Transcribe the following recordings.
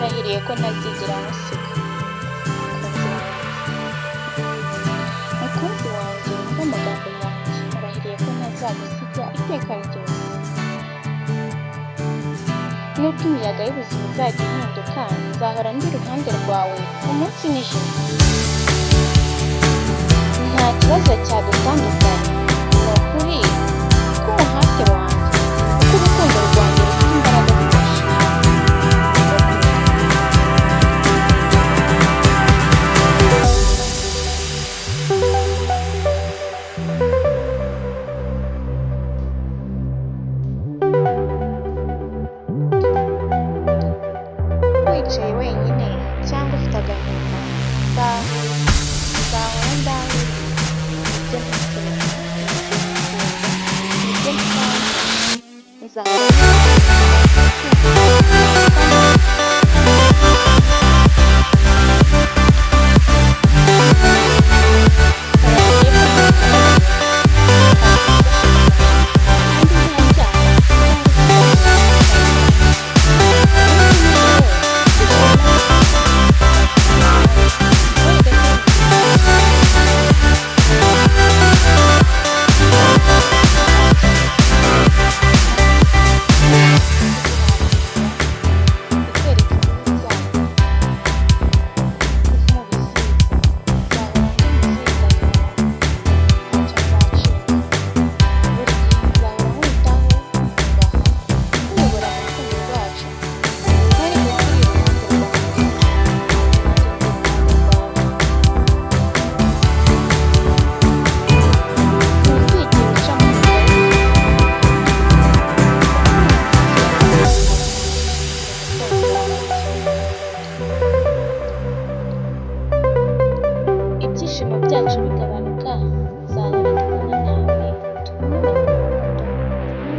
nkurahiriye ko ntazigera nkusiga. Mukunzi wanjye wumva amagambo yanjye, nkurahiriye ko ntazagusiga iteka ryose. Nubwo imiyaga y'ubuzima izajya ihinduka, nzahora ndi iruhande rwawe umunsi n'ijoro. Nta kibazo cyadutandukanya, ni ukuri k'umuhate wanjye, kuko urukundo rwanjye rufite imbaraga nyinshi. Wicaye wenyine cyangwa ufite agahinda, nzahora ndawe, ibyo ntekereza, ibyo nshaka, nzahora ibyishimo byacu bigabanuka, nzahora ndi kumwe nawe, tugumane mu rukundo n'urukundo.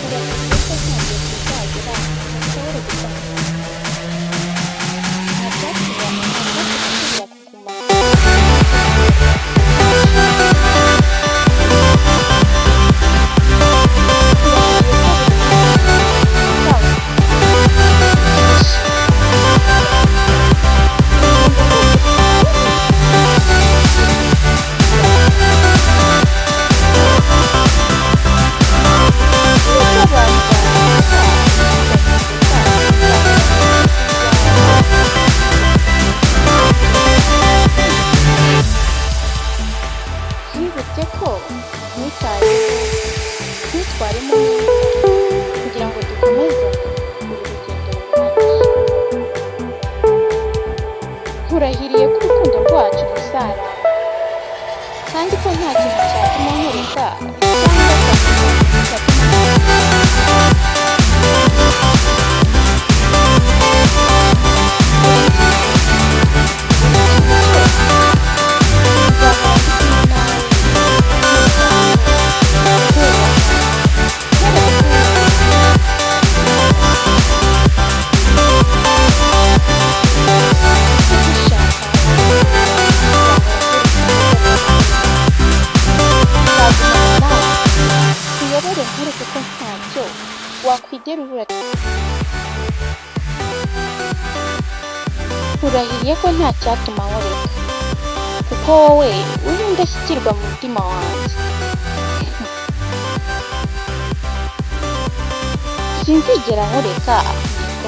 Urabizi ko nta gihe tuzagera dushobore gutandukana. Nta byatubera kuguma. Twibutse ko twitwaremo neza kugira ngo dukomeze uru rugendo ruhagije. Nkurahiriye ko urukundo rwacu ruzaramba, kandi ko nta kintu cyatuma nkureka cyangwa cyatuma nkureke ko ntacyo wakwigera ubura. Nkurahiriye ko nta cyatuma nkureka, kuko wowe uri indashyikirwa mu mutima wanjye. Sinzigera nkureka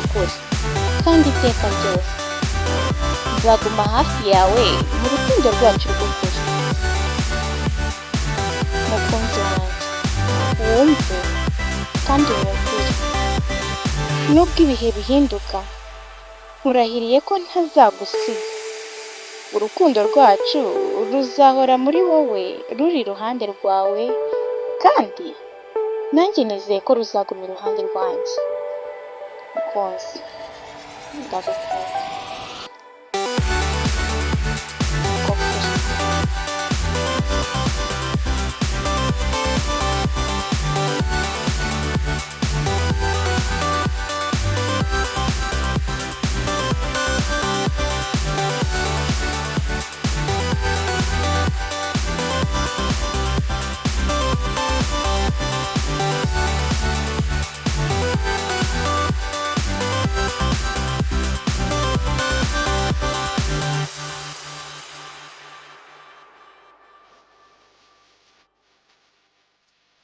ukuri, kandi iteka ryose nzaguma hafi yawe mu rukundo rwacu rw'ukuri. Mukunzi wanjye, wumve kandi wumvire. Nubwo ibihe bihinduka, nkurahiriye ko ntazagusiga. Urukundo rwacu ruzahora muri wowe, ruri iruhande rwawe, kandi nanjye nizeye ko ruzaguma iruhande rwanjye. Mukunzi, ndagukunda.